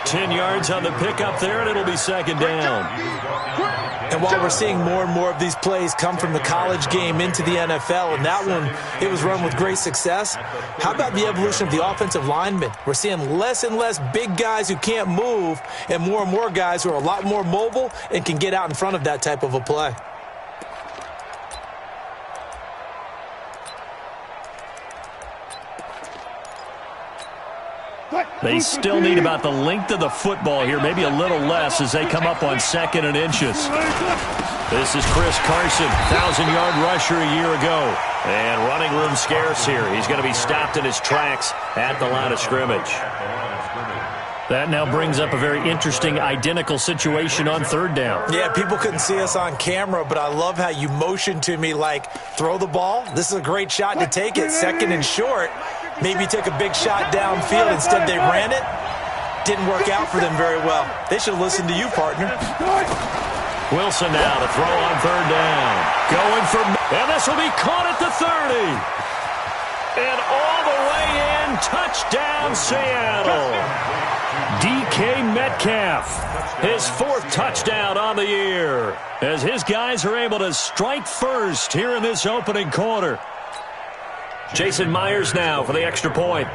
10 yards on the pickup there, and it'll be second down. And while we're seeing more and more of these plays come from the college game into the NFL, and that one, it was run with great success, how about the evolution of the offensive linemen? We're seeing less and less big guys who can't move and more guys who are a lot more mobile and can get out in front of that type of a play. They still need about the length of the football here, maybe a little less as they come up on 2nd and inches. This is Chris Carson, 1,000-yard rusher a year ago. And running room scarce here. He's going to be stopped in his tracks at the line of scrimmage. That now brings up a very interesting identical situation on 3rd down. Yeah, people couldn't see us on camera, but I love how you motioned to me like, throw the ball. This is a great shot to take it, 2nd and short. Maybe take a big shot downfield. Instead, they ran it. Didn't work out for them very well. They should have listened to you, partner. Wilson now to throw on 3rd down. Going for, and this will be caught at the 30. And all the way in, touchdown Seattle. DK Metcalf, his 4th touchdown on the year, as his guys are able to strike first here in this opening quarter. Jason Myers now for the extra point.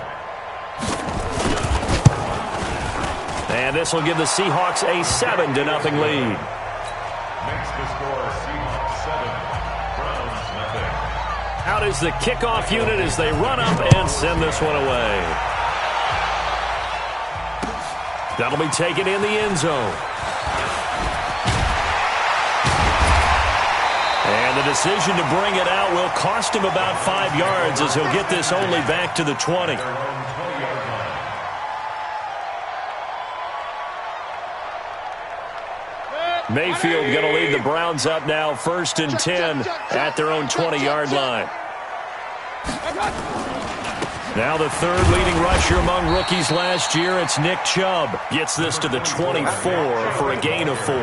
And this will give the Seahawks a 7-0 lead. Makes the score Seahawks 7, Browns nothing. Out is the kickoff unit as they run up and send this one away. That'll be taken in the end zone. And the decision to bring it out will cost him about 5 yards as he'll get this only back to the 20. Mayfield going to lead the Browns up now 1st and 10 at their own 20-yard line. Now the 3rd leading rusher among rookies last year, it's Nick Chubb. Gets this to the 24 for a gain of 4.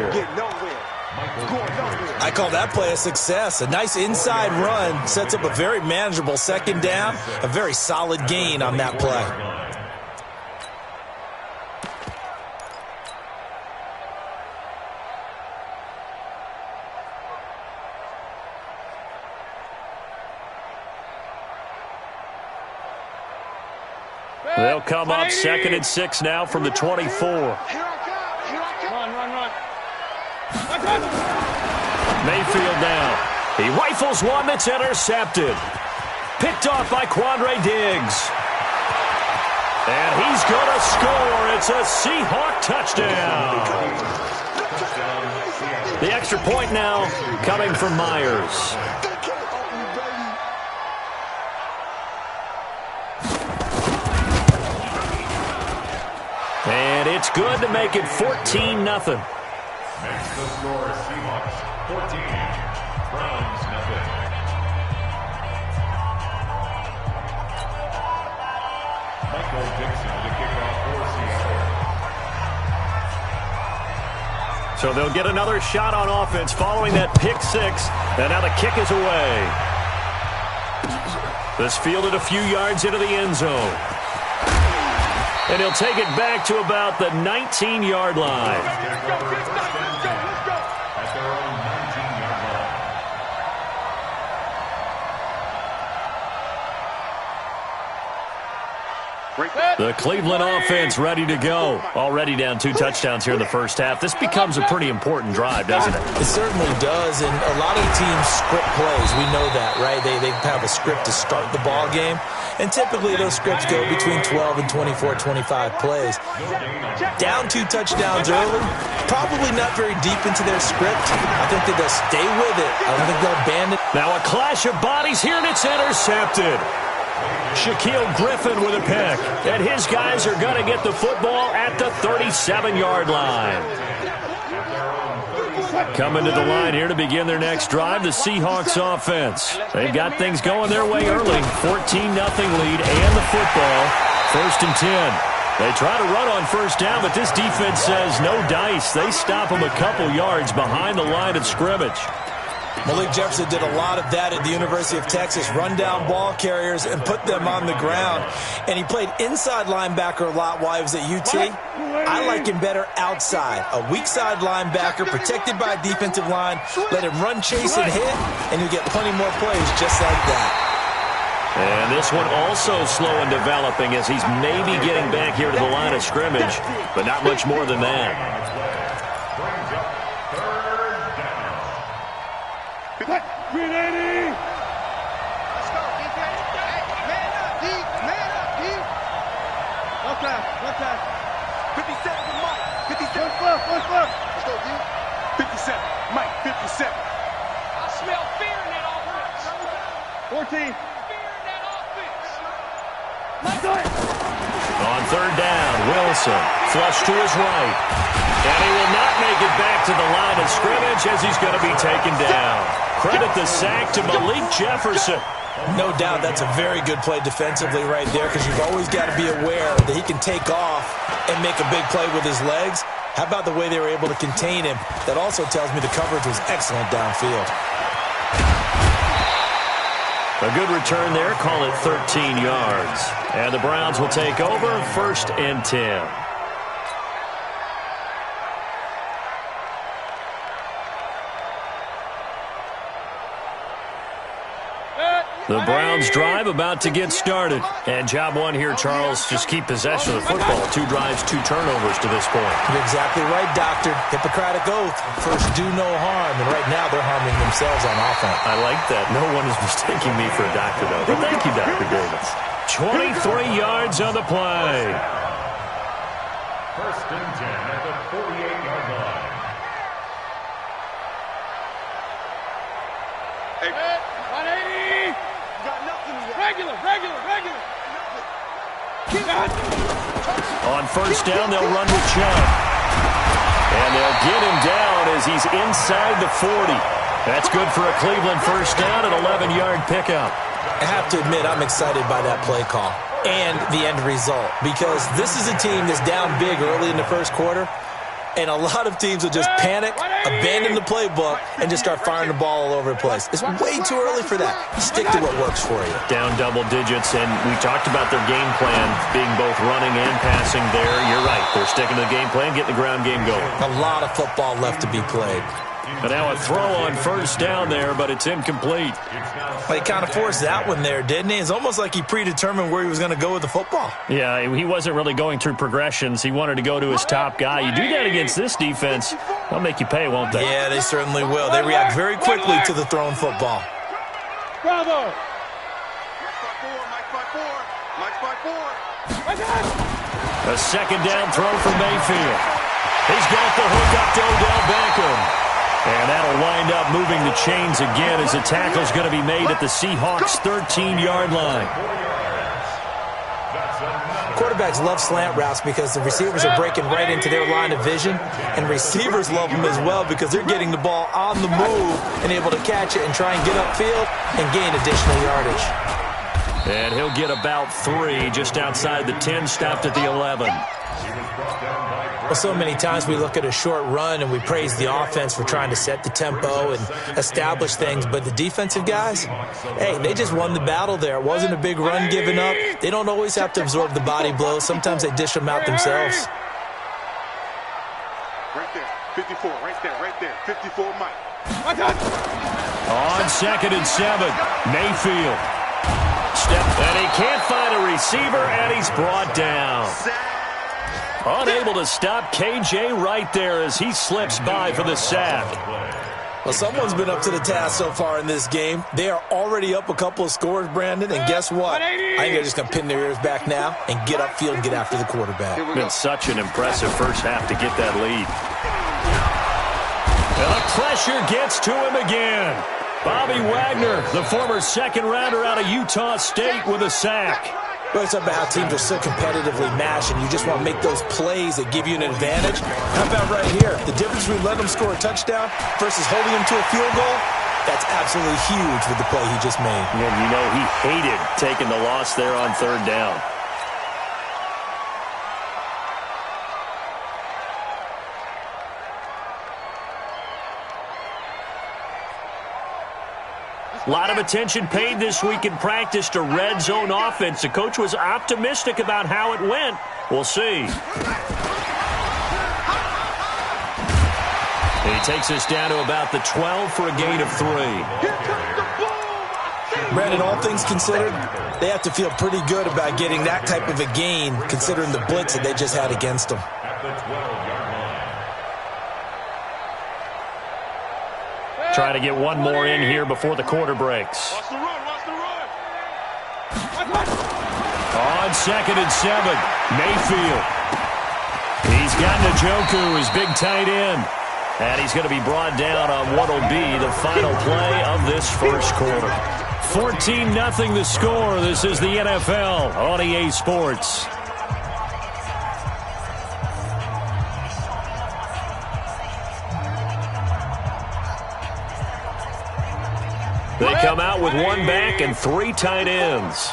I call that play a success. A nice inside run sets up a very manageable 2nd down, a very solid gain on that play. They'll come up 2nd and 6 now from the 24. Run. Mayfield now. He rifles one that's intercepted. Picked off by Quandre Diggs. And he's going to score. It's a Seahawk touchdown. The extra point now coming from Myers. And it's good to make it 14-0. Makes the score Seahawks 14, Browns nothing. Michael Dixon to kick off for Seattle. So they'll get another shot on offense following that pick 6. And now the kick is away. This fielded a few yards into the end zone. And he'll take it back to about the 19-yard line. The Cleveland offense ready to go. Already down 2 touchdowns here in the first half. This becomes a pretty important drive, doesn't it? It certainly does, and a lot of teams script plays. We know that, right? They have a script to start the ball game, and typically those scripts go between 12 and 24, 25 plays. Down 2 touchdowns early, probably not very deep into their script. I think that they'll stay with it. I don't think they'll abandon it. Now a clash of bodies here, and it's intercepted. Shaquille Griffin with a pick. And his guys are going to get the football at the 37-yard line. Coming to the line here to begin their next drive, the Seahawks offense. They've got things going their way early. 14-0 lead and the football. 1st and 10. They try to run on 1st down, but this defense says no dice. They stop them a couple yards behind the line of scrimmage. Malik Jefferson did a lot of that at the University of Texas, run down ball carriers and put them on the ground. And he played inside linebacker a lot while he was at UT. I like him better outside. A weak side linebacker protected by a defensive line. Let him run, chase, and hit, and you get plenty more plays just like that. And this one also slow in developing as he's maybe getting back here to the line of scrimmage, but not much more than that. Green 80! Let's go, defense. Man up, D. Man up, D. One time, one time. 57 to Mike. 57. One foot. Let's go, D. 57. Mike, 57. I smell fear in that offense. 14. Fear in that offense. Let's do it. On third down, Wilson flush to his right. And he will not make it back to the line of scrimmage as he's going to be taken down. Credit the sack to Malik Jefferson. No doubt that's a very good play defensively right there because you've always got to be aware that he can take off and make a big play with his legs. How about the way they were able to contain him? That also tells me the coverage was excellent downfield. A good return there, call it 13 yards. And the Browns will take over 1st and 10. The Browns drive about to get started. And job one here, Charles, just keep possession of the football. 2 drives, 2 turnovers to this point. You're exactly right, Doctor. Hippocratic oath. First, do no harm. And right now, they're harming themselves on offense. I like that. No one is mistaking me for a doctor, though. But thank you, Dr. Davis. 23 yards on the play. 1st and 10 at the 48-yard line. Hey, 180. Got nothing yet. Regular. On 1st down, they'll run with Chubb. And they'll get him down as he's inside the 40. That's good for a Cleveland 1st down, an 11-yard pickup. I have to admit, I'm excited by that play call and the end result because this is a team that's down big early in the 1st quarter, and a lot of teams will just panic, abandon the playbook, and just start firing the ball all over the place. It's way too early for that. Stick to what works for you. Down double digits, and we talked about their game plan being both running and passing there. You're right. They're sticking to the game plan, getting the ground game going. A lot of football left to be played. And now a throw on 1st down there, but it's incomplete. Well, he kind of forced that one there, didn't he? It's almost like he predetermined where he was going to go with the football. Yeah, he wasn't really going through progressions. He wanted to go to his top guy. You do that against this defense, they'll make you pay, won't they? Yeah, they certainly will. They react very quickly to the thrown football. Bravo. A 2nd down throw for Mayfield. He's got the hook up to Odell Beckham. And that'll wind up moving the chains again as the tackle's going to be made at the Seahawks' 13-yard line. Quarterbacks love slant routes because the receivers are breaking right into their line of vision, and receivers love them as well because they're getting the ball on the move and able to catch it and try and get upfield and gain additional yardage. And he'll get about 3 just outside the 10, stopped at the 11. Well, so many times we look at a short run and we praise the offense for trying to set the tempo and establish things, but the defensive guys, hey, they just won the battle there. It wasn't a big run given up. They don't always have to absorb the body blows. Sometimes they dish them out themselves. Right there. 54. Right there. 54, Mike. On 2nd and 7, Mayfield. And he can't find a receiver, and he's brought down. Unable to stop KJ right there as he slips by for the sack. Well, someone's been up to the task so far in this game. They are already up a couple of scores, Brandon, and guess what? I think they're just going to pin their ears back now and get upfield and get after the quarterback. It's been such an impressive first half to get that lead. And the pressure gets to him again. Bobby Wagner, the former 2nd rounder out of Utah State, with a sack. Well, it's about how teams are so competitively matched, and you just want to make those plays that give you an advantage. How about right here? The difference between letting them score a touchdown versus holding them to a field goal, that's absolutely huge with the play he just made. And you know he hated taking the loss there on 3rd down. A lot of attention paid this week in practice to red zone offense. The coach was optimistic about how it went. We'll see. He takes us down to about the 12 for a gain of 3. Brandon, all things considered, they have to feel pretty good about getting that type of a gain, considering the blitz that they just had against them. At the 12-yard line. Try to get one more in here before the quarter breaks. Watch the run, watch the run. On 2nd and 7, Mayfield. He's got Njoku, his big tight end. And he's going to be brought down on what will be the final play of this first quarter. 14-0 the score. This is the NFL on EA Sports. They come out with one back and 3 tight ends.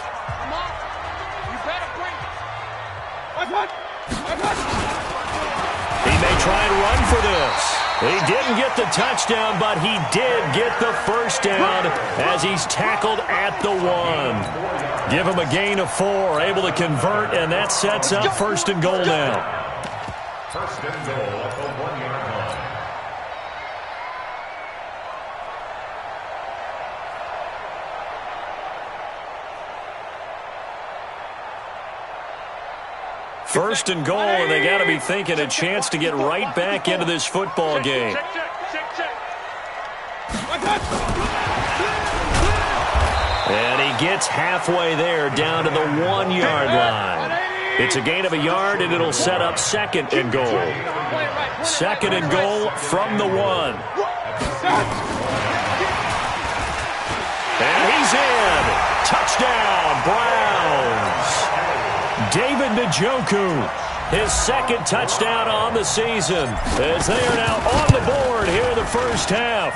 He may try and run for this. He didn't get the touchdown, but he did get the first down as he's tackled at the 1. Give him a gain of 4, able to convert, and that sets up 1st and goal now. 1st and goal at the 1-yard line. First and goal, and they got to be thinking a chance to get right back into this football game. And he gets halfway there, down to the 1-yard line. It's a gain of a yard, and it'll set up 2nd and goal. 2nd and goal from the 1. And he's in. Touchdown, Browns. David Njoku, his 2nd touchdown on the season, as they are now on the board here in the first half.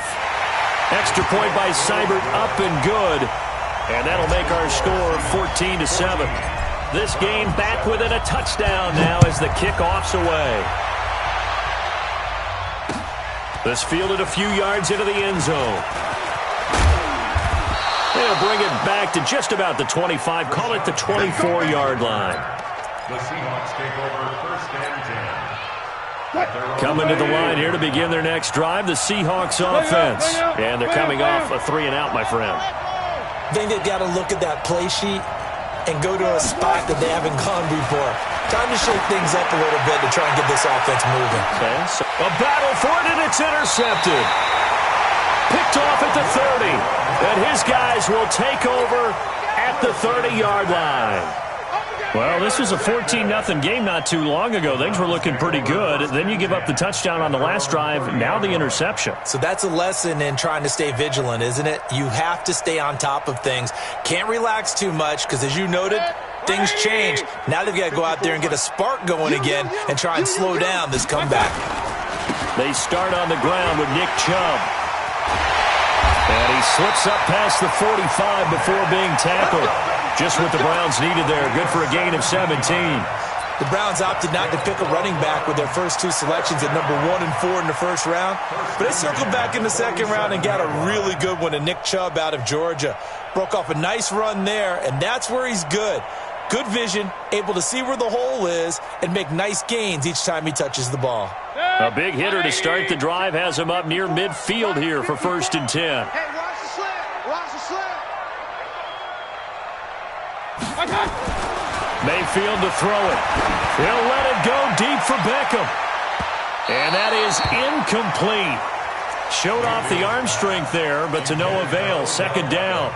Extra point by Seibert, up and good, and that'll make our score 14-7. This game back within a touchdown now as the kickoff's away. This fielded a few yards into the end zone. They'll bring it back to just about the 25, call it the 24-yard line. The Seahawks take over 1st and 10. Coming to the line here to begin their next drive, the Seahawks offense. And they're coming off a 3-and-out, my friend. I think they've got to look at that play sheet and go to a spot that they haven't gone before. Time to shake things up a little bit to try and get this offense moving. Okay, so a battle for it, and it's intercepted. Picked off at the 30, and his guys will take over at the 30-yard line. Well, this was a 14-0 game not too long ago. Things were looking pretty good. Then you give up the touchdown on the last drive, now the interception. So that's a lesson in trying to stay vigilant, isn't it? You have to stay on top of things. Can't relax too much because, as you noted, things change. Now they've got to go out there and get a spark going again and try and slow down this comeback. They start on the ground with Nick Chubb. And he slips up past the 45 before being tackled. Just what the Browns needed there. Good for a gain of 17. The Browns opted not to pick a running back with their first 2 selections at number 1 and 4 in the first round. But they circled back in the second round and got a really good one in Nick Chubb out of Georgia. Broke off a nice run there, and that's where he's good. Good vision, able to see where the hole is, and make nice gains each time he touches the ball. A big hitter to start the drive has him up near midfield here for 1st and 10. Hey, watch the slip. Watch the slip. Mayfield to throw it. He'll let it go deep for Beckham. And that is incomplete. Showed off the arm strength there, but to no avail. 2nd down.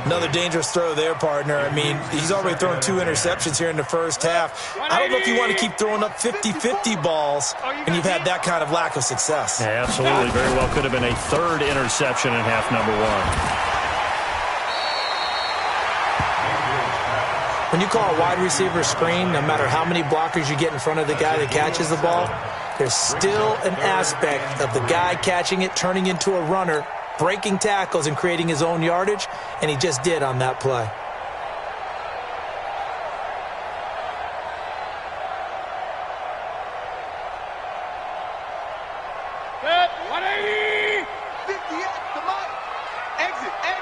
Another dangerous throw there, partner. I mean, he's already thrown 2 interceptions here in the first half. I don't know if you want to keep throwing up 50-50 balls, and you've had that kind of lack of success. Yeah, absolutely. Very well could have been a 3rd interception in half number 1. When you call a wide receiver screen, no matter how many blockers you get in front of the guy that catches the ball, there's still an aspect of the guy catching it, turning into a runner, breaking tackles and creating his own yardage, and he just did on that play. Set, 180! 50 at the mark. Exit, exit.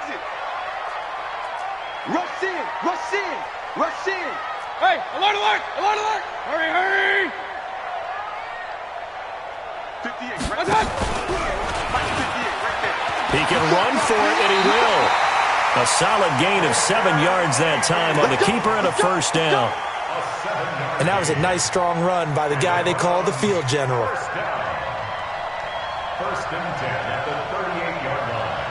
Rush in. Rush in. Hey, alert, alert, alert, alert. Hurry, hurry. 58, right That's there. it. Mike, 58, right there. He can run for it, and he will. A solid gain of 7 yards that time on the keeper and a first down. And that was a nice, strong run by the guy they call the field general. First and 10 at the 38-yard line.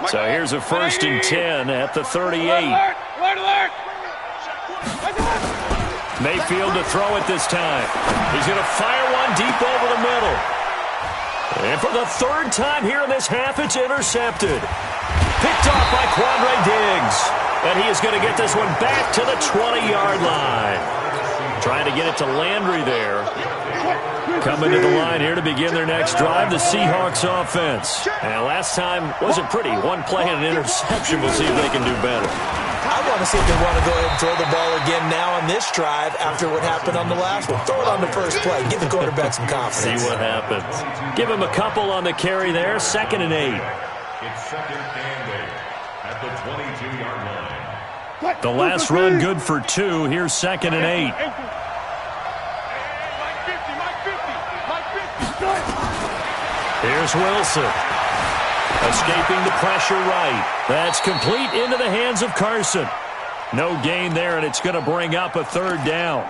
So here's a first and 10 at the 38. Alert, alert, alert. Mayfield to throw it this time. He's going to fire one deep over the middle. And for the third time here in this half, it's intercepted. Picked off by Quandre Diggs. And he is going to get this one back to the 20-yard line. Trying to get it to Landry there. Coming to the line here to begin their next drive, the Seahawks offense. And last time wasn't pretty. One play and an interception. We'll see if they can do better. I want to see if they want to go ahead and throw the ball again now on this drive after what happened on the last one. Throw it on the first play. Give the quarterback some confidence. See what happens. Give him a couple on the carry there. 2nd and 8. It's 2nd and 8 at the 22-yard line. The last run good for 2. Here's 2nd and 8. Mike 50, Mike 50, Mike 50. Here's Wilson. Escaping the pressure right. That's complete into the hands of Carson. No gain there, and it's going to bring up a 3rd down.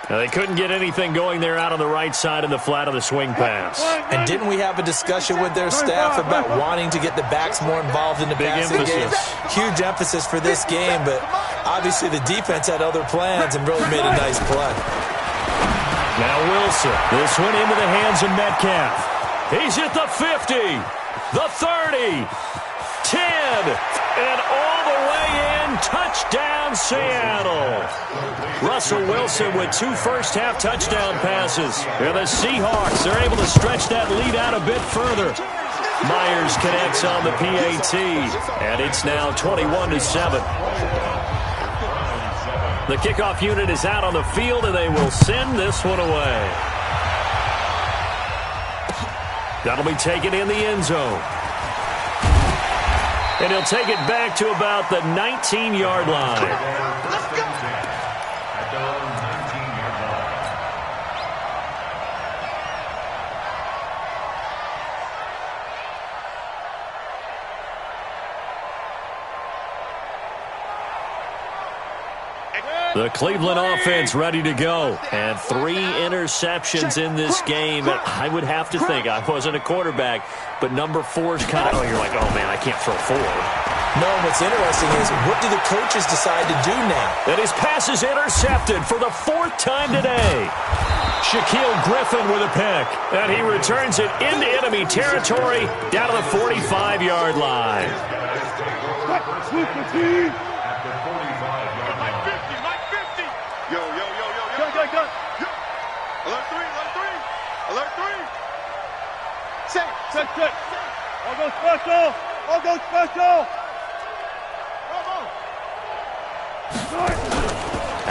Now, they couldn't get anything going there out on the right side of the flat of the swing pass. And didn't we have a discussion with their staff about wanting to get the backs more involved in the passing game? Huge emphasis for this game, but obviously the defense had other plans and really made a nice play. Now Wilson. This one into the hands of Metcalf. He's at the 50, the 30, 10, and all the way in. Touchdown, Seattle. Russell Wilson with 2 first-half touchdown passes. And the Seahawks are able to stretch that lead out a bit further. Myers connects on the PAT, and it's now 21-7. The kickoff unit is out on the field, and they will send this one away. That'll be taken in the end zone. And he'll take it back to about the 19-yard line. Let's go. At their own 19-yard line. The Cleveland offense ready to go. And 3 interceptions in this game. And I would have to think, I wasn't a quarterback, but number 4 is kind of, you're like, oh, man, I can't throw 4. No, what's interesting is, what do the coaches decide to do now? And his pass is intercepted for the 4th time today. Shaquille Griffin with a pick. And he returns it into enemy territory down to the 45-yard line. Yo, yo, yo, yo, yo. Go. Alert 3, alert 3. Alert 3. Set. All go special. All go special.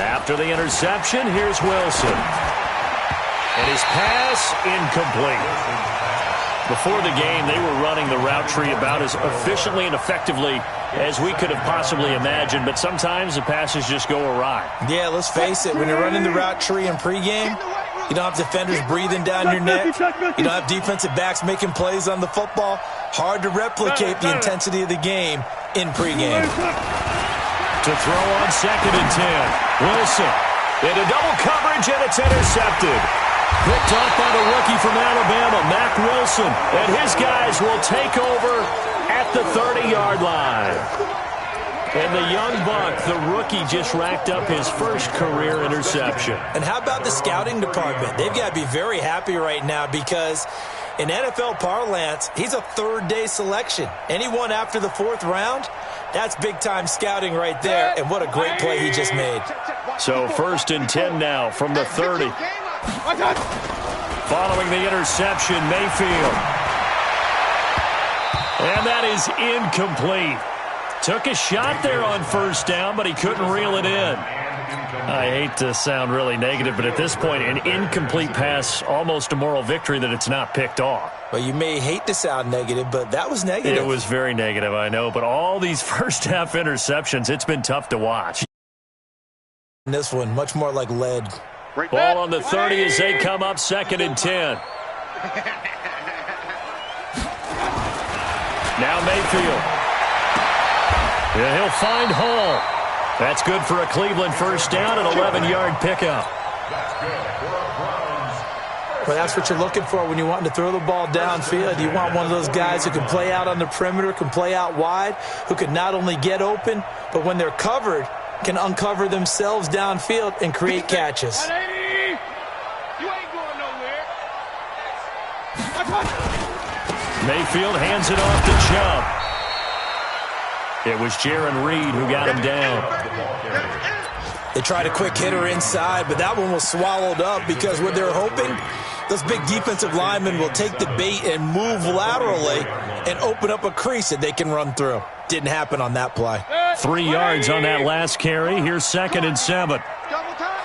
After the interception, here's Wilson. And his pass incomplete. Before the game, they were running the route tree about as efficiently and effectively as we could have possibly imagined, but sometimes the passes just go awry. Yeah, let's face it, when you're running the route tree in pregame, you don't have defenders breathing down your neck. You don't have defensive backs making plays on the football. Hard to replicate the intensity of the game in pregame. To throw on 2nd and 10. Wilson into double coverage, and it's intercepted. Picked off by the rookie from Alabama, Mack Wilson. And his guys will take over at the 30-yard line. And the young buck, the rookie, just racked up his first career interception. And how about the scouting department? They've got to be very happy right now because in NFL parlance, he's a 3rd-day selection. Anyone after the 4th round, that's big-time scouting right there. And what a great play he just made. So 1st and 10 now from the 30. Following the interception, Mayfield. And that is incomplete. Took a shot there on 1st down, but he couldn't reel it in. I hate to sound really negative, but at this point, an incomplete pass, almost a moral victory that it's not picked off. Well, you may hate to sound negative, but that was negative. It was very negative, I know. But all these first-half interceptions, it's been tough to watch. This one, much more like lead. Ball on the 30 as they come up 2nd and 10. Now Mayfield. Yeah, he'll find Hall. That's good for a Cleveland first down, an 11-yard pickup. Well, that's what you're looking for when you want to throw the ball downfield. You want one of those guys who can play out on the perimeter, can play out wide, who can not only get open, but when they're covered, can uncover themselves downfield and create catches. You ain't going nowhere. Mayfield hands it off to Chubb. It was Jaron Reed who got him down. They tried a quick hitter inside, but that one was swallowed up because what they're hoping, those big defensive linemen will take the bait and move laterally and open up a crease that they can run through. Didn't happen on that play. 3 yards on that last carry. Here's 2nd and 7. Double time.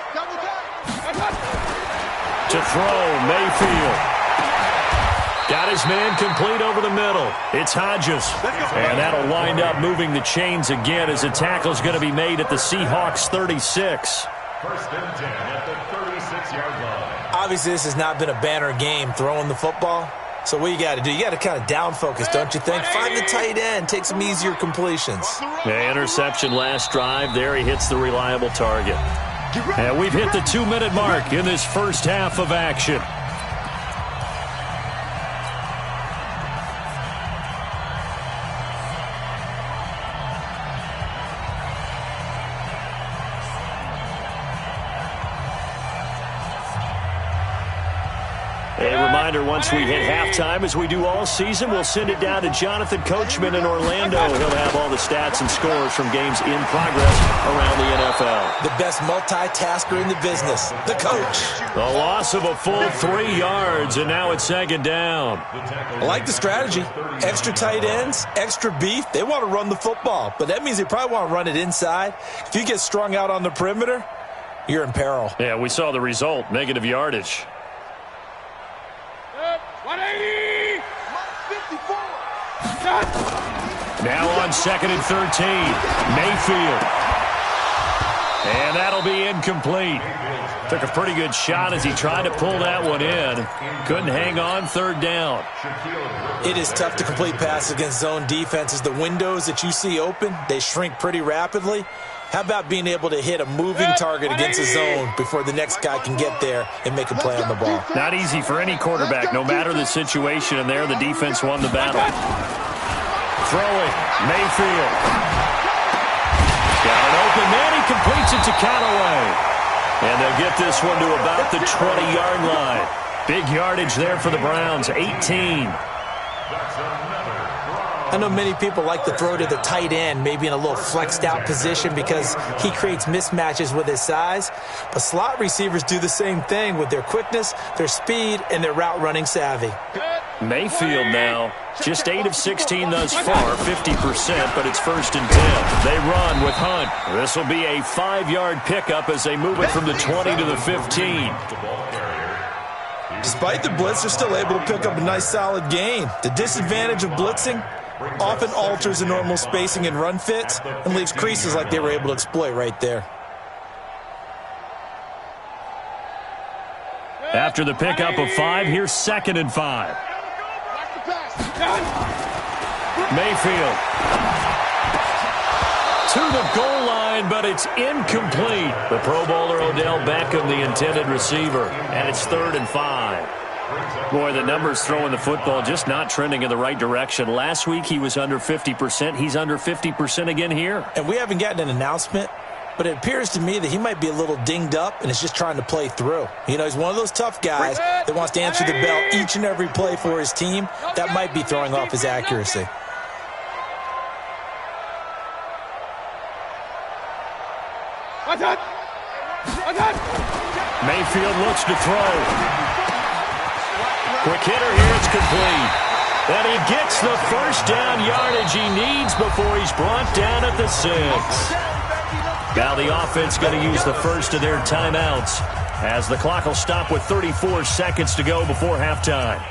To throw, Mayfield. Got his man complete over the middle. It's Hodges. And that'll wind up moving the chains again as a tackle's going to be made at the Seahawks 36. 1st and 10 at the 36-yard line. Obviously, this has not been a banner game throwing the football. So what you got to do, you got to kind of down focus, don't you think? Find the tight end, take some easier completions. The interception last drive. There he hits the reliable target. And we've hit the 2-minute mark in this first half of action. A reminder, once we hit halftime, as we do all season, we'll send it down to Jonathan Coachman in Orlando. He'll have all the stats and scores from games in progress around the NFL. The best multitasker in the business, the coach. The loss of a full 3 yards, and now it's 2nd down. I like the strategy. Extra tight ends, extra beef. They want to run the football, but that means they probably want to run it inside. If you get strung out on the perimeter, you're in peril. Yeah, we saw the result, negative yardage. 180. 54. Now on 2nd and 13, Mayfield. And that'll be incomplete. Took a pretty good shot as he tried to pull that one in. Couldn't hang on, 3rd down. It is tough to complete passes against zone defenses. The windows that you see open, they shrink pretty rapidly. How about being able to hit a moving target against a zone before the next guy can get there and make a play on the ball? Not easy for any quarterback, no matter the situation, and there the defense won the battle. Throwing, Mayfield. Got an open man, he completes it to Callaway. And they'll get this one to about the 20-yard line. Big yardage there for the Browns, 18. I know many people like to throw to the tight end, maybe in a little flexed out position because he creates mismatches with his size. But slot receivers do the same thing with their quickness, their speed, and their route running savvy. Mayfield now, just 8 of 16 thus far, 50%, but it's 1st and 10. They run with Hunt. This will be a 5-yard pickup as they move it from the 20 to the 15. Despite the blitz, they're still able to pick up a nice solid gain. The disadvantage of blitzing often alters the normal spacing and run fits and leaves creases like they were able to exploit right there. After the pickup of 5, here's 2nd and 5. Mayfield to the goal line, but it's incomplete. The Pro Bowler Odell Beckham, the intended receiver, and it's 3rd and 5. Boy, the numbers throwing the football just not trending in the right direction. Last week he was under 50%. He's under 50% again here. And we haven't gotten an announcement, but it appears to me that he might be a little dinged up and is just trying to play through. You know, he's one of those tough guys that wants to answer the bell each and every play for his team. That might be throwing off his accuracy. Mayfield looks to throw. Quick hitter here, it's complete. And he gets the first down yardage he needs before he's brought down at the 6. Now the offense going to use the first of their timeouts as the clock will stop with 34 seconds to go before halftime.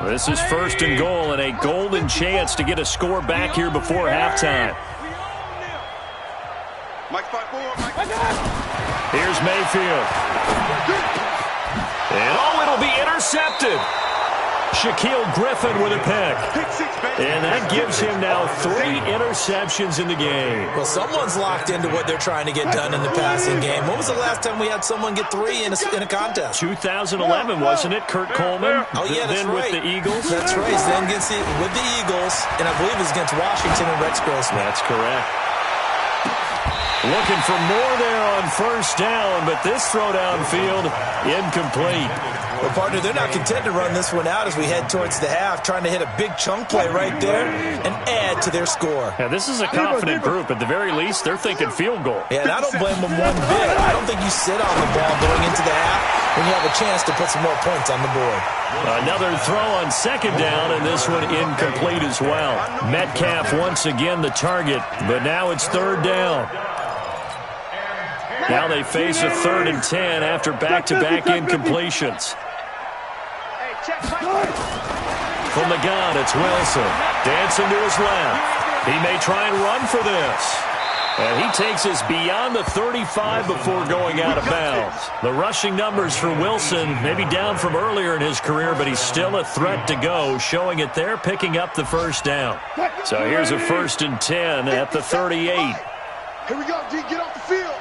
This is first and goal and a golden chance to get a score back here before halftime. Here's Mayfield. And it'll be intercepted. Shaquille Griffin with a pick. And that gives him now 3 interceptions in the game. Well, someone's locked into what they're trying to get done in the passing game. When was the last time we had someone get 3 in a contest? 2011, wasn't it? Kurt Coleman. Oh, yeah, that's then right. With the Eagles. That's right. Then with the Eagles, and I believe it's against Washington and Rex Grossman. That's correct. Looking for more there on first down, but this throw downfield incomplete. Well, partner, they're not content to run this one out as we head towards the half, trying to hit a big chunk play right there and add to their score. Yeah, this is a confident group. At the very least, they're thinking field goal. Yeah, and I don't blame them one bit. I don't think you sit on the ball going into the half when you have a chance to put some more points on the board. Another throw on second down, and this one incomplete as well. Metcalf once again the target, but now it's third down. Now they face a 3rd and 10 after back-to-back incompletions. From the gun, it's Wilson. Dancing to his left. He may try and run for this. And he takes us beyond the 35 before going out of bounds. The rushing numbers for Wilson maybe down from earlier in his career, but he's still a threat to go, showing it there, picking up the first down. So here's a 1st and 10 at the 38. Here we go, D. Get off the field.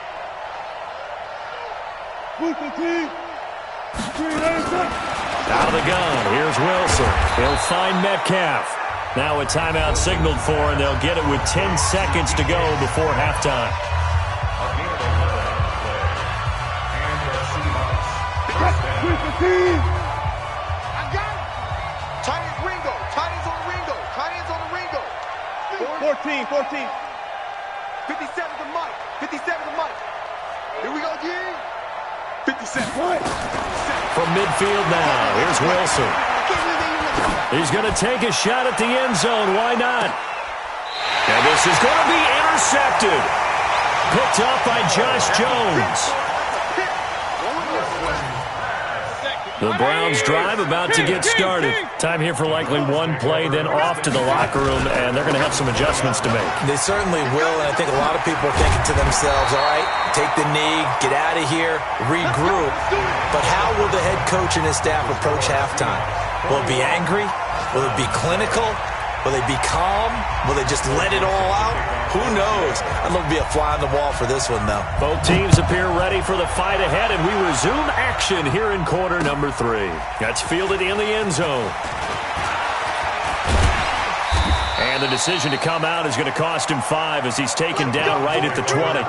Out of the gun, here's Wilson. He'll find Metcalf. Now a timeout signaled for, and they'll get it with 10 seconds to go before halftime. I got it. Tight ends Ringo. Tight ends on Ringo. Tight ends on the Ringo. 14. 57 to Mike. 57 to Mike. Here we go, G. 57. From midfield now, here's Wilson. He's going to take a shot at the end zone. Why not? And this is going to be intercepted. Picked up by Josh Jones. The Browns drive about to get started. Time here for likely one play, then off to the locker room, and they're going to have some adjustments to make. They certainly will, and I think a lot of people are thinking to themselves, all right, take the knee, get out of here, regroup. But how will the head coach and his staff approach halftime? Will it be angry? Will it be clinical? Will they be calm? Will they just let it all out? Who knows? I'd love to be a fly on the wall for this one, though. Both teams appear ready for the fight ahead, and we resume action here in quarter number 3. That's fielded in the end zone. And the decision to come out is going to cost him 5 as he's taken down right at the 20.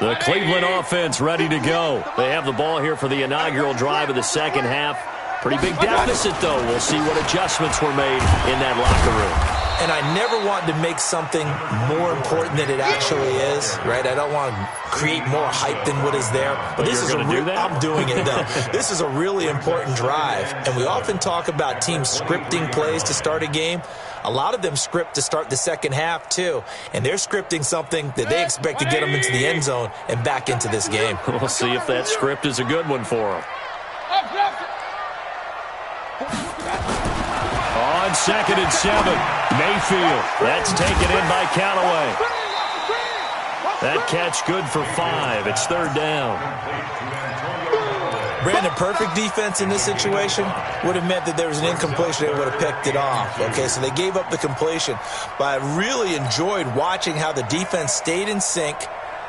The Cleveland offense ready to go. They have the ball here for the inaugural drive of the second half. Pretty big deficit, though. We'll see what adjustments were made in that locker room. And I never want to make something more important than it actually is, right? I don't want to create more hype than what is there. But this is a real, I'm doing it, though. This is a really important drive. And we often talk about teams scripting plays to start a game. A lot of them script to start the second half, too. And they're scripting something that they expect to get them into the end zone and back into this game. We'll see if that script is a good one for them. On 2nd and 7, Mayfield. That's taken in by Callaway. That catch good for 5. It's 3rd down. Brandon, perfect defense in this situation would have meant that there was an incompletion. They would have picked it off. Okay, so they gave up the completion. But I really enjoyed watching how the defense stayed in sync,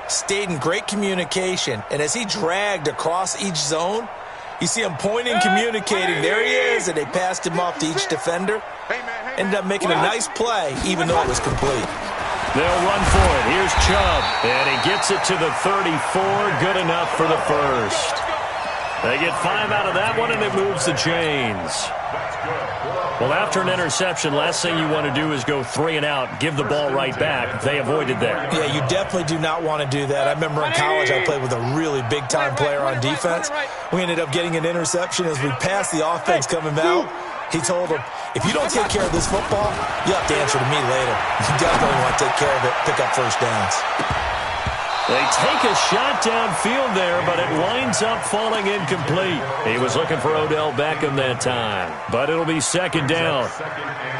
stayed in great communication, and as he dragged across each zone, you see him pointing, communicating. There he is, and they passed him off to each defender. Ended up making a nice play, even though it was complete. They'll run for it. Here's Chubb, and he gets it to the 34. Good enough for the first. They get 5 out of that one, and it moves the chains. Well, after an interception, last thing you want to do is go 3 and out, give the ball right back. They avoided that. Yeah, you definitely do not want to do that. I remember in college I played with a really big-time player on defense. We ended up getting an interception as we passed the offense coming out. He told him, if you don't take care of this football, you'll have to answer to me later. You definitely want to take care of it, pick up first downs. They take a shot downfield there, but it winds up falling incomplete. He was looking for Odell Beckham that time, but it'll be second down.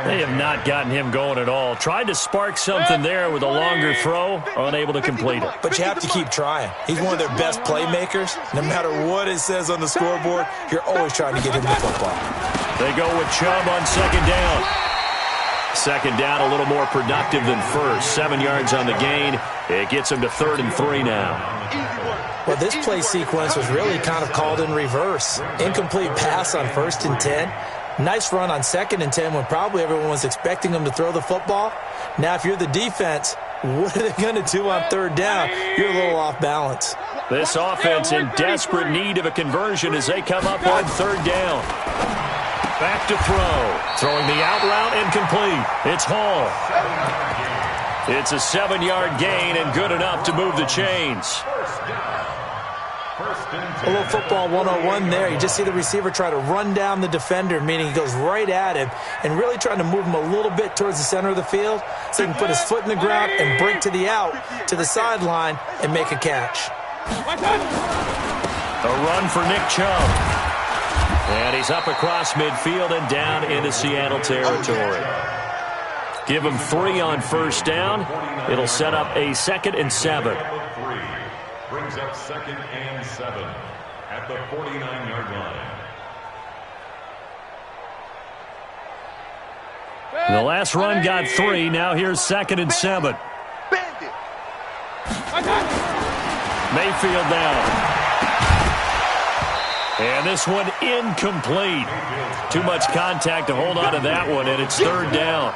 They have not gotten him going at all. Tried to spark something there with a longer throw, unable to complete it. But you have to keep trying. He's one of their best playmakers. No matter what it says on the scoreboard, you're always trying to get him the football. They go with Chubb on second down. Second down, a little more productive than first. 7 yards on the gain. It gets him to 3rd and 3 now. Well, this play sequence was really kind of called in reverse. Incomplete pass on 1st and 10. Nice run on 2nd and 10 when probably everyone was expecting him to throw the football. Now, if you're the defense, what are they going to do on 3rd down? You're a little off balance. This offense in desperate need of a conversion as they come up on 3rd down. Back to throw. Throwing the out route incomplete. It's Hall. It's a 7-yard gain and good enough to move the chains. A little football 101 there. You just see the receiver try to run down the defender, meaning he goes right at him and really trying to move him a little bit towards the center of the field so he can put his foot in the ground and break to the out, to the sideline, and make a catch. A run for Nick Chubb. And he's up across midfield and down into Seattle territory. Give him 3 on 1st down. It'll set up a 2nd and 7. Brings up 2nd and 7 at the 49-yard line. The last run got 3. Now here's 2nd and 7. Mayfield down. And this one incomplete. Too much contact to hold on to that one, and it's 3rd down.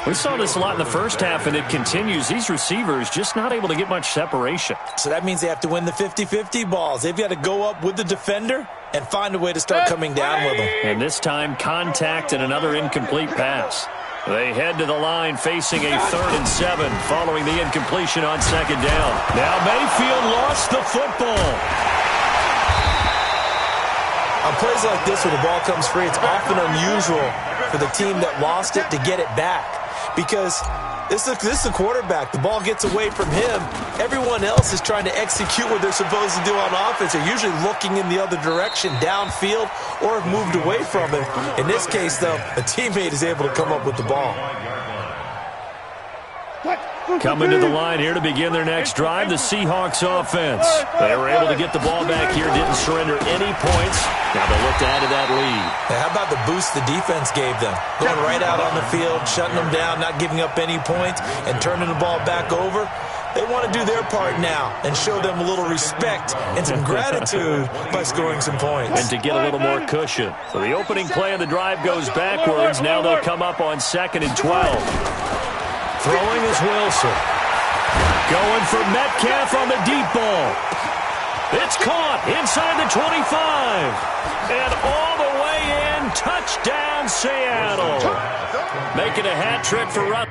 We saw this a lot in the first half, and it continues. These receivers just not able to get much separation. So that means they have to win the 50-50 balls. They've got to go up with the defender and find a way to start coming down with them. And this time, contact and another incomplete pass. They head to the line facing a 3rd and 7 following the incompletion on 2nd down. Now Mayfield lost the football. On plays like this where the ball comes free, it's often unusual for the team that lost it to get it back because this is the quarterback. The ball gets away from him. Everyone else is trying to execute what they're supposed to do on offense. They're usually looking in the other direction, downfield, or have moved away from him. In this case, though, a teammate is able to come up with the ball. Coming to the line here to begin their next drive, the Seahawks offense. They were able to get the ball back here, didn't surrender any points. Now they look to add to that lead. Now, how about the boost the defense gave them? Going right out on the field, shutting them down, not giving up any points, and turning the ball back over. They want to do their part now and show them a little respect and some gratitude by scoring some points. And to get a little more cushion. So the opening play of the drive goes backwards. Now they'll come up on 2nd and 12. Throwing is Wilson. Going for Metcalf on the deep ball. It's caught inside the 25. And all the way in, touchdown Seattle. Making a hat trick for Russ.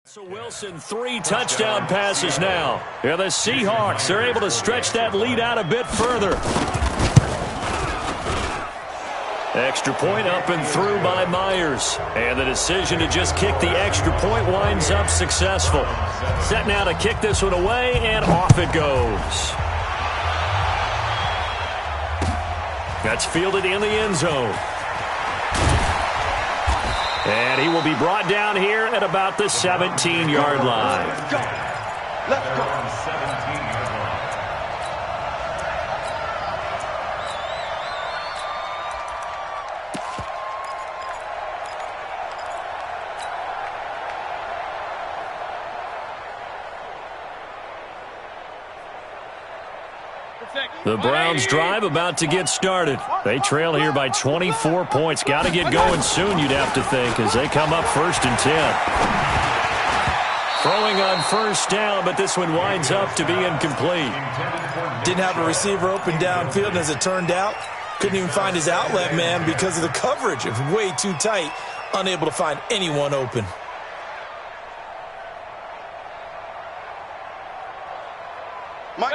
So Wilson, 3 touchdown passes now. Yeah, the Seahawks, they're able to stretch that lead out a bit further. Extra point up and through by Myers. And the decision to just kick the extra point winds up successful. Set now to kick this one away, and off it goes. That's fielded in the end zone. And he will be brought down here at about the 17-yard line. Let's go. 17-yard line. The Browns drive about to get started. They trail here by 24 points. Got to get going soon, you'd have to think, as they come up 1st and 10. Throwing on 1st down, but this one winds up to be incomplete. Didn't have a receiver open downfield, and as it turned out, couldn't even find his outlet man because of the coverage. It was way too tight, unable to find anyone open.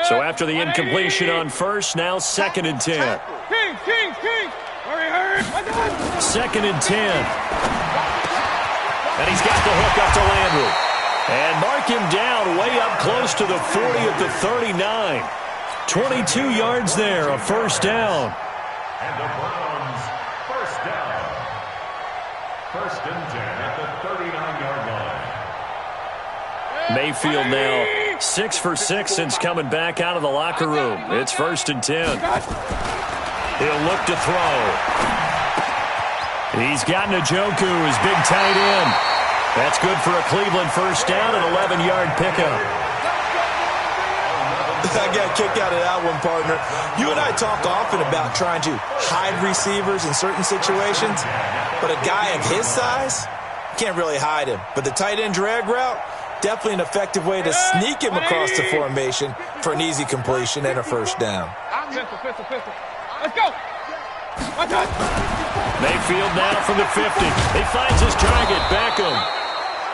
So after the incompletion on 1st, now 2nd and 10. 2nd and 10. And he's got the hook up to Landry. And mark him down way up close to the 40 at the 39. 22 yards there, a 1st down. And the Browns, 1st down. 1st and 10 at the 39-yard line. Mayfield now 6 for 6 since coming back out of the locker room. It's 1st and 10. He'll look to throw. He's got Njoku, his big tight end. That's good for a Cleveland 1st down, an 11-yard pickup. I got kicked out of that one, partner. You and I talk often about trying to hide receivers in certain situations, but a guy of his size, can't really hide him. But the tight end drag route, definitely an effective way to sneak him across the formation for an easy completion and a 1st down. Let's go. Mayfield now from the 50. He finds his target, Beckham.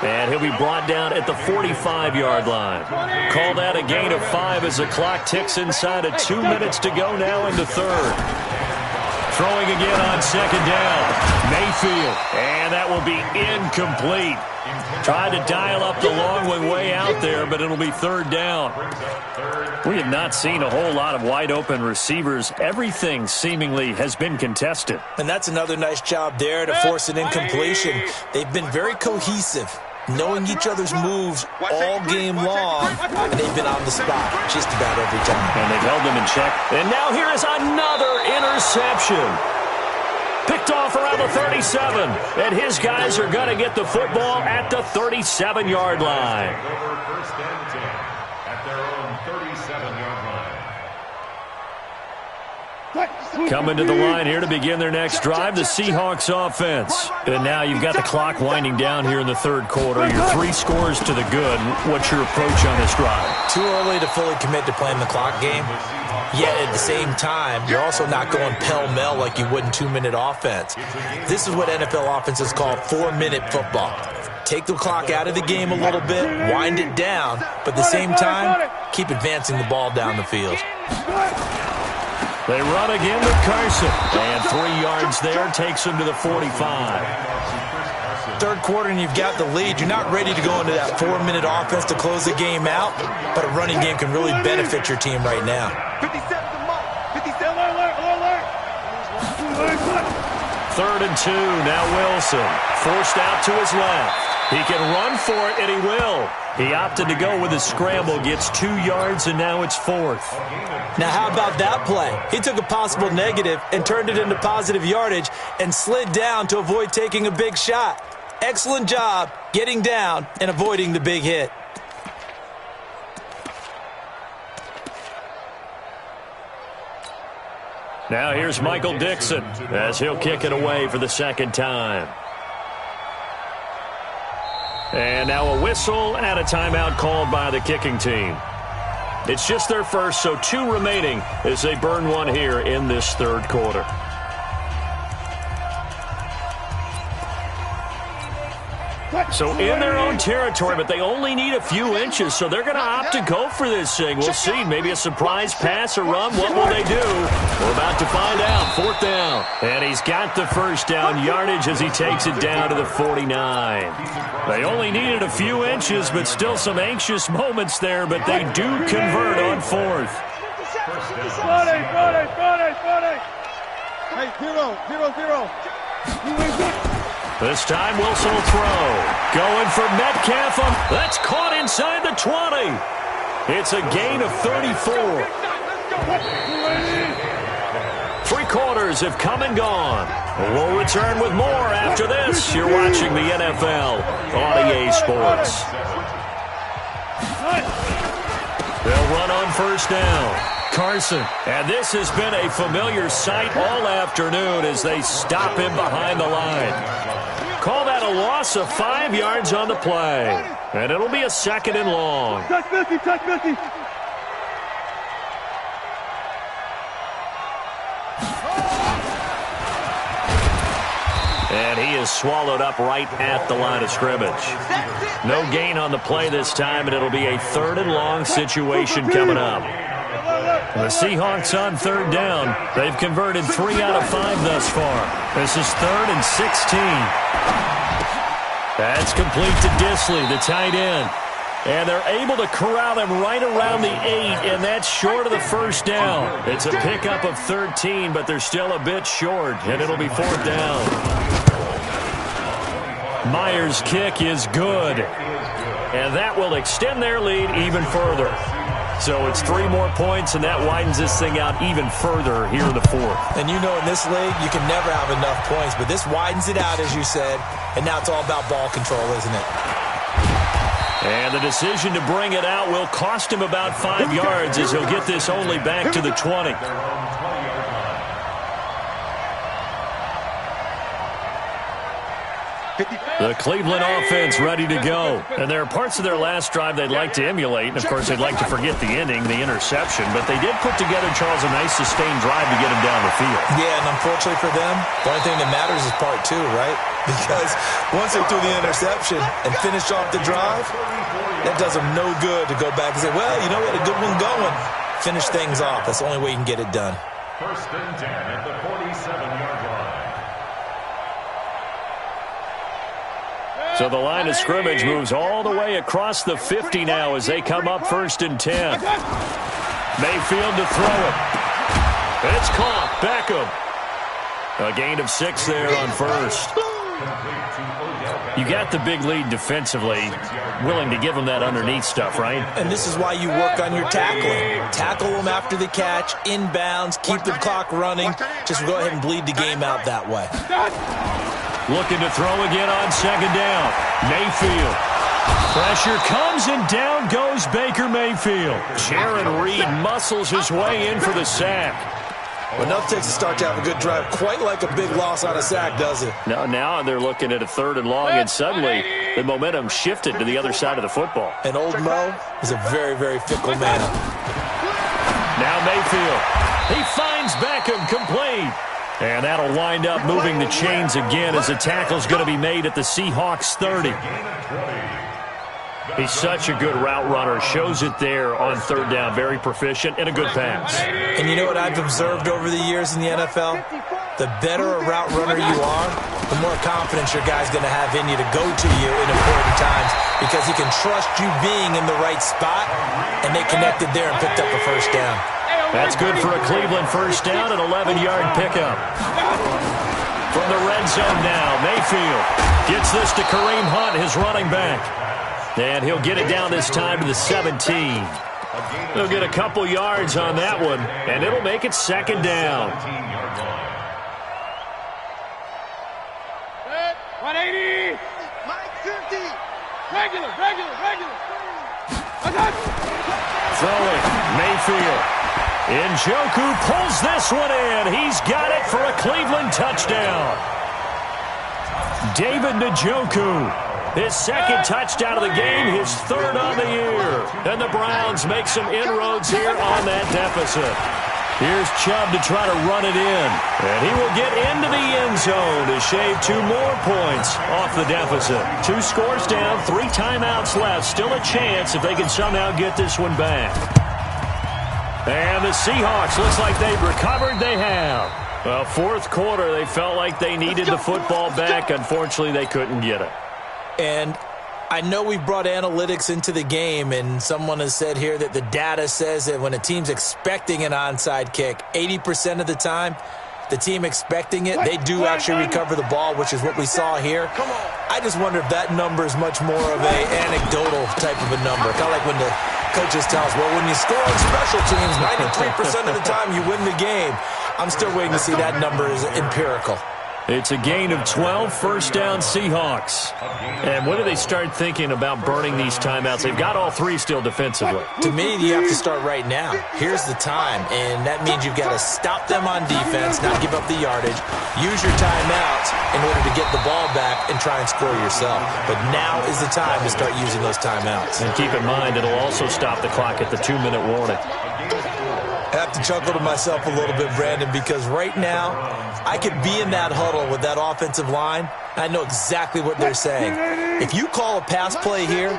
And he'll be brought down at the 45-yard line. Call that a gain of 5 as the clock ticks inside of 2 minutes to go now in the 3rd. Throwing again on 2nd down. Mayfield. And that will be incomplete. Tried to dial up the long one way out there, but it'll be 3rd down. We have not seen a whole lot of wide-open receivers. Everything seemingly has been contested. And that's another nice job there to force an incompletion. They've been very cohesive, knowing each other's moves all game long, and they've been on the spot just about every time. And they've held them in check. And now here is another interception. Picked off around the 37. And his guys are going to get the football at the 37-yard line. 1st and 10 at their own 37-yard line. Coming to the line here to begin their next drive, the Seahawks offense. And now you've got the clock winding down here in the 3rd quarter. Your 3 scores to the good. What's your approach on this drive? Too early to fully commit to playing the clock game. Yet at the same time, you're also not going pell-mell like you would in 2-minute offense. This is what NFL offenses call 4-minute football. Take the clock out of the game a little bit, wind it down, but at the same time, keep advancing the ball down the field. They run again with Carson. And 3 yards there takes him to the 45. 3rd quarter and you've got the lead. You're not ready to go into that 4-minute offense to close the game out, but a running game can really benefit your team right now. 3rd and 2. Now Wilson. Forced out to his left. He can run for it, and he will. He opted to go with a scramble, gets 2 yards, and now it's 4th. Now, how about that play? He took a possible negative and turned it into positive yardage and slid down to avoid taking a big shot. Excellent job getting down and avoiding the big hit. Now here's Michael Dixon as he'll kick it away for the 2nd time. And now a whistle and a timeout called by the kicking team. It's just their first, so 2 remaining as they burn one here in this 3rd quarter. So in their own territory, but they only need a few inches, so they're going to opt to go for this thing. We'll see. Maybe a surprise pass or run. What will they do? We're about to find out. 4th down. And he's got the 1st down yardage as he takes it down to the 49. They only needed a few inches, but still some anxious moments there, but they do convert on 4th. Hey, 0-0-0. This time Wilson will throw. Going for Metcalf. That's caught inside the 20. It's a gain of 34. 3 quarters have come and gone. We'll return with more after this. You're watching the NFL on EA Sports. They'll run on 1st down. Carson. And this has been a familiar sight all afternoon as they stop him behind the line. Call that a loss of 5 yards on the play. And it'll be a 2nd and long. Touch 50, touch 50. And he is swallowed up right at the line of scrimmage. No gain on the play this time, and it'll be a 3rd and long situation coming up. The Seahawks on 3rd down. They've converted 3 out of 5 thus far. This is 3rd and 16. That's complete to Disley, the tight end. And they're able to corral him right around the 8, and that's short of the 1st down. It's a pickup of 13, but they're still a bit short, and it'll be 4th down. Myers' kick is good, and that will extend their lead even further. So it's 3 more points, and that widens this thing out even further here in the 4th. And you know in this league, you can never have enough points, but this widens it out, as you said, and now it's all about ball control, isn't it? And the decision to bring it out will cost him about 5 yards as he'll get this only back to the 20. The Cleveland offense ready to go. And there are parts of their last drive they'd like to emulate. And, of course, they'd like to forget the ending, the interception. But they did put together, Charles, a nice sustained drive to get him down the field. Yeah, and unfortunately for them, the only thing that matters is part 2, right? Because once they threw the interception and finished off the drive, that does them no good to go back and say, well, you know what, a good one going. Finish things off. That's the only way you can get it done. 1st and 10 at the 47-yard line. So the line of scrimmage moves all the way across the 50 now as they come up 1st and 10. Mayfield to throw it. It's caught. Beckham. A gain of 6 there on 1st. You got the big lead defensively, willing to give them that underneath stuff, right? And this is why you work on your tackling. Tackle them after the catch, inbounds, keep the clock running. Just go ahead and bleed the game out that way. Looking to throw again on 2nd down. Mayfield. Pressure comes, and down goes Baker Mayfield. Jaron Reed muscles his way in for the sack. Enough takes to start to have a good drive. Quite like a big loss on a sack, does it? Now they're looking at a 3rd and long, and suddenly the momentum shifted to the other side of the football. And old Mo is a very, very fickle man. Now Mayfield. He finds Beckham complete. And that'll wind up moving the chains again as the tackle's going to be made at the Seahawks 30. He's such a good route runner. Shows it there on 3rd down. Very proficient and a good pass. And you know what I've observed over the years in the NFL? The better a route runner you are, the more confidence your guy's going to have in you to go to you in important times because he can trust you being in the right spot, and they connected there and picked up a 1st down. That's good for a Cleveland 1st down, an 11-yard pickup. From the red zone now, Mayfield gets this to Kareem Hunt, his running back. And he'll get it down this time to the 17. He'll get a couple yards on that one, and it'll make it 2nd down. 180. Mike 50. Regular. Throwing, Mayfield. Njoku pulls this one in. He's got it for a Cleveland touchdown. David Njoku, his 2nd touchdown of the game, his 3rd on the year. And the Browns make some inroads here on that deficit. Here's Chubb to try to run it in. And he will get into the end zone to shave 2 more points off the deficit. 2 scores down, 3 timeouts left. Still a chance if they can somehow get this one back. And the Seahawks, looks like they've recovered. They have. Well, 4th quarter, they felt like they needed the football back. Unfortunately, they couldn't get it. And I know we brought analytics into the game, and someone has said here that the data says that when a team's expecting an onside kick, 80% of the time, the team expecting it, they do actually recover the ball, which is what we saw here. I just wonder if that number is much more of an anecdotal type of a number. Kind of like when the coaches tell us, well, when you score on special teams, 93% of the time you win the game. I'm still waiting to see that number is empirical. It's a gain of 12, first down Seahawks. And when do they start thinking about burning these timeouts? They've got all three still defensively. To me, you have to start right now. Here's the time, and that means you've got to stop them on defense, not give up the yardage, use your timeouts in order to get the ball back and try and score yourself. But now is the time to start using those timeouts. And keep in mind, it'll also stop the clock at the 2-minute warning. I have to chuckle to myself a little bit, Brandon, because right now I could be in that huddle with that offensive line. I know exactly what they're saying. If you call a pass play here,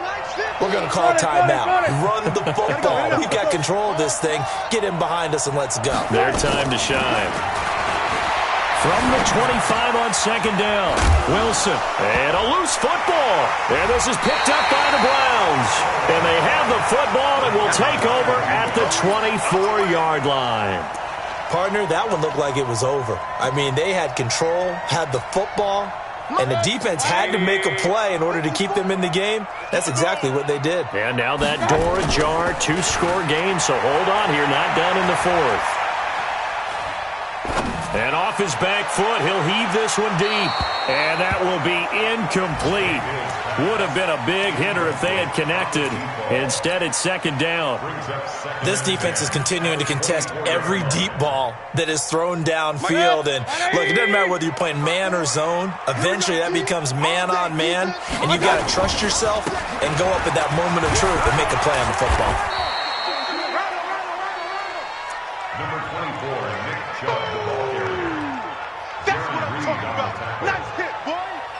we're going to call a timeout. Run the football. We've got control of this thing. Get in behind us and let's go. Their time to shine. From the 25 on second down, Wilson, and a loose football. And this is picked up by the Browns. And they have the football and will take over at the 24-yard line. Partner, that one looked like it was over. I mean, they had control, had the football, and the defense had to make a play in order to keep them in the game. That's exactly what they did. And now that door ajar, 2-score game, so hold on here, not done in the fourth. And off his back foot, he'll heave this one deep. And that will be incomplete. Would have been a big hitter if they had connected. Instead, it's second down. This defense is continuing to contest every deep ball that is thrown downfield. And, look, it doesn't matter whether you're playing man or zone. Eventually, that becomes man on man. And you've got to trust yourself and go up at that moment of truth and make a play on the football. Number 24, Nick Chubb, the ball carrier. That's what I'm talking about. Nice hit, boy.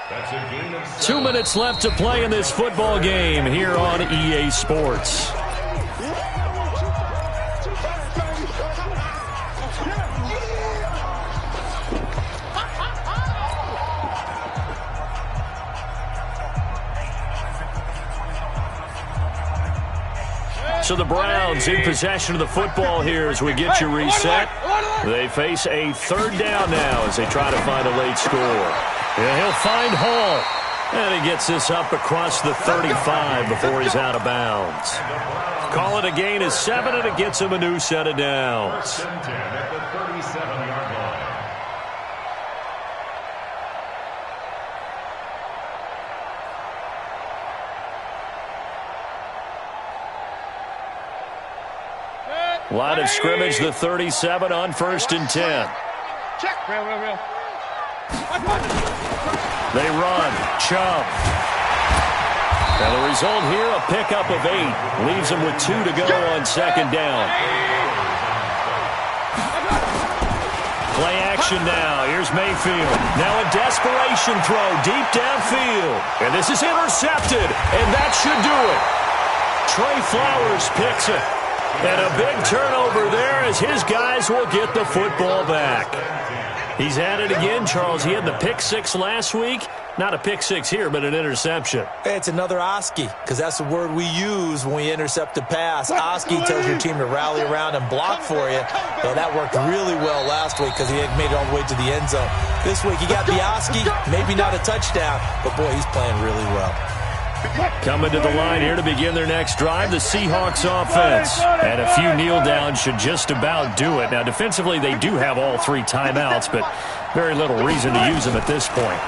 That's a gain of 7. 2 minutes left to play in this football game here on EA Sports. So the Browns in possession of the football here as we get you reset. They face a third down now as they try to find a late score. And he'll find Hall. And he gets this up across the 35 before he's out of bounds. Call it a gain of 7, and it gets him a new set of downs. 10 at the 37-yard line. Line of scrimmage, the 37 on 1st and 10. Check. Real. They run. Chubb. And the result here, a pickup of 8. Leaves them with 2 to go on second down. Play action now. Here's Mayfield. Now a desperation throw deep downfield. And this is intercepted. And that should do it. Trey Flowers picks it. And a big turnover there as his guys will get the football back. He's at it again, Charles. He had the pick 6 last week. Not a pick 6 here, but an interception. It's another Oski, because that's the word we use when we intercept a pass. Oski tells your team to rally around and block for you. Well, that worked really well last week because he had made it all the way to the end zone. This week, he got the Oski, maybe not a touchdown, but, boy, he's playing really well. Coming to the line here to begin their next drive, the Seahawks offense. And a few kneel downs should just about do it. Now, defensively, they do have all 3 timeouts, but very little reason to use them at this point.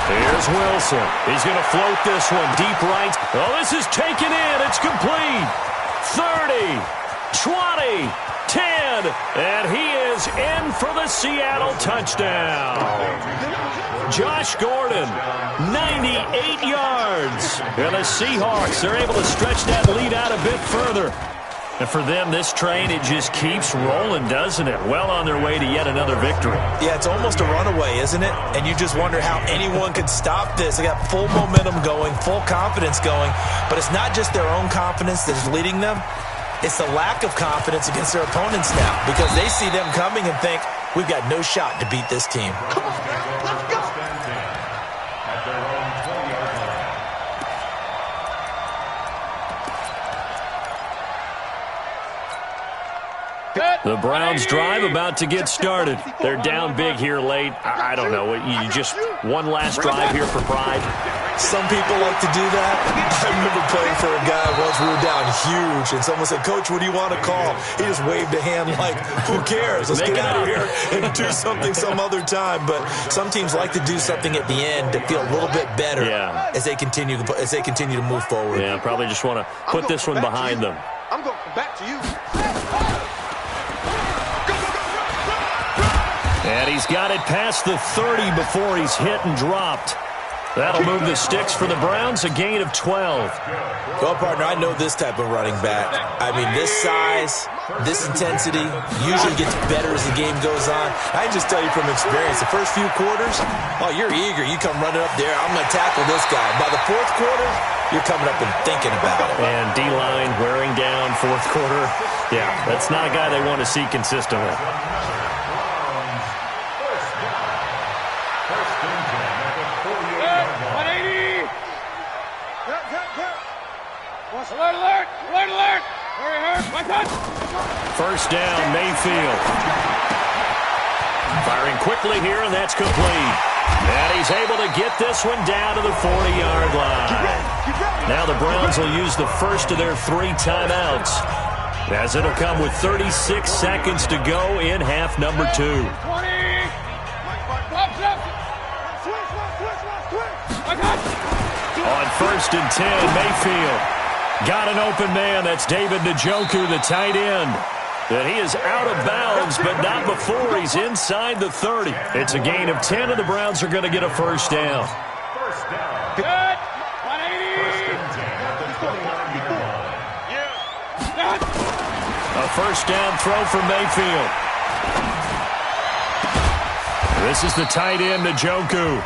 Here's Wilson. He's going to float this one deep right. Oh, this is taken in. It's complete. 30, 20, 10, and he is in for the Seattle touchdown. Josh Gordon, 98 yards. And the Seahawks, they're able to stretch that lead out a bit further. And for them, this train, it just keeps rolling, doesn't it? Well on their way to yet another victory. Yeah, it's almost a runaway, isn't it? And you just wonder how anyone could stop this. They got full momentum going, full confidence going. But it's not just their own confidence that is leading them. It's the lack of confidence against their opponents now because they see them coming and think, we've got no shot to beat this team. The Browns drive about to get started. They're down big here late. I don't know. You just one last drive here for pride. Some people like to do that. I remember playing for a guy once. We were down huge, and someone said, "Coach, what do you want to call?" He just waved a hand like, "Who cares? Let's get out of here and do something some other time." But some teams like to do something at the end to feel a little bit better as they continue to move forward. Yeah, probably just want to put this one behind them. I'm going back to you. And he's got it past the 30 before he's hit and dropped. That'll move the sticks for the Browns, a gain of 12. Well, partner, I know this type of running back. I mean, this size, this intensity usually gets better as the game goes on. I can just tell you from experience, the first few quarters, oh, you're eager. You come running up there, I'm going to tackle this guy. By the fourth quarter, you're coming up and thinking about it. And D-line wearing down fourth quarter. Yeah, that's not a guy they want to see consistently. Alert, alert! Alert, alert! Hurry, hurry! My touch! First down, Mayfield. Firing quickly here, and that's complete. And he's able to get this one down to the 40-yard line. Now the Browns will use the first of their 3 timeouts, as it'll come with 36 seconds to go in half number 2. 20! On first and 10, Mayfield. Got an open man. That's David Njoku, the tight end. And he is out of bounds, but not before he's inside the 30. It's a gain of 10, and the Browns are going to get a first down. Good. 180. A first down throw for Mayfield. This is the tight end, Njoku.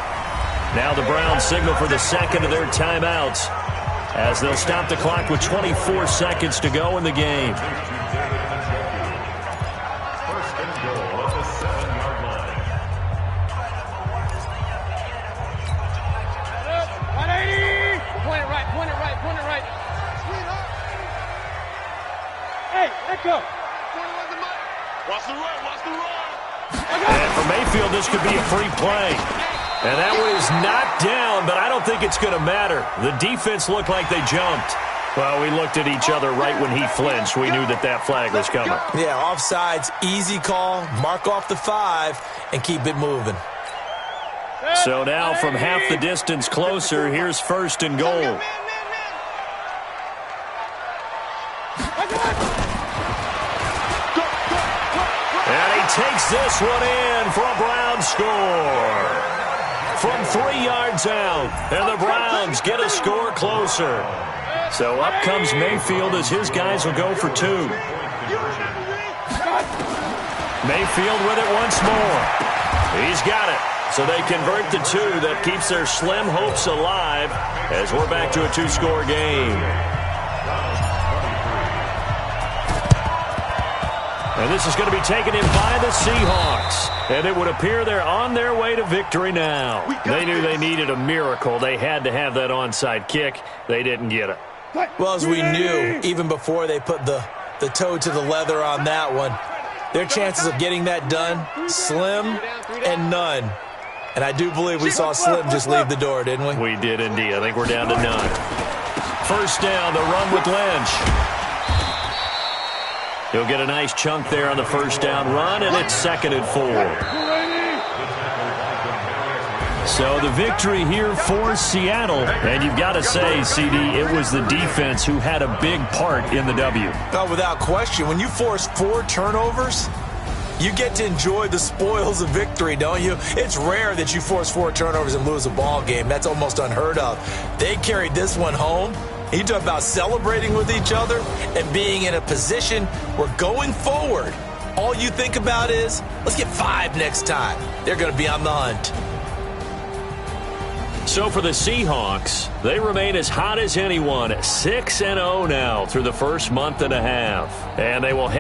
Now the Browns signal for the second of their timeouts, as they'll stop the clock with 24 seconds to go in the game. First and goal at the 7-yard line. 180. Point it right, point it right, point it right. Hey, let go. Watch the run, watch the run. And for Mayfield, this could be a free play. And that one is knocked down, but I don't think it's going to matter. The defense looked like they jumped. Well, we looked at each other right when he flinched. We knew that flag was coming. Yeah, offsides, easy call, mark off the 5, and keep it moving. So now from half the distance closer, here's first and goal. And he takes this one in for a Browns score. From 3 yards out, and the Browns get a score closer. So up comes Mayfield as his guys will go for 2. Mayfield with it once more. He's got it. So they convert the 2. That keeps their slim hopes alive as we're back to a 2-score game. And this is going to be taken in by the Seahawks. And it would appear they're on their way to victory now. They knew they needed a miracle. They had to have that onside kick. They didn't get it. Well, as we knew, even before they put the toe to the leather on that one, their chances of getting that done, slim and none. And I do believe we saw Slim just leave the door, didn't we? We did indeed. I think we're down to none. First down, the run with Lynch. He'll get a nice chunk there on the first down run, and it's 2nd and 4. So the victory here for Seattle. And you've got to say, CD, it was the defense who had a big part in the W. Oh, without question. When you force 4 turnovers, you get to enjoy the spoils of victory, don't you? It's rare that you force 4 turnovers and lose a ball game. That's almost unheard of. They carried this one home. You talk about celebrating with each other and being in a position where going forward, all you think about is, let's get 5 next time. They're going to be on the hunt. So for the Seahawks, they remain as hot as anyone, 6-0 now through the first month and a half. And they will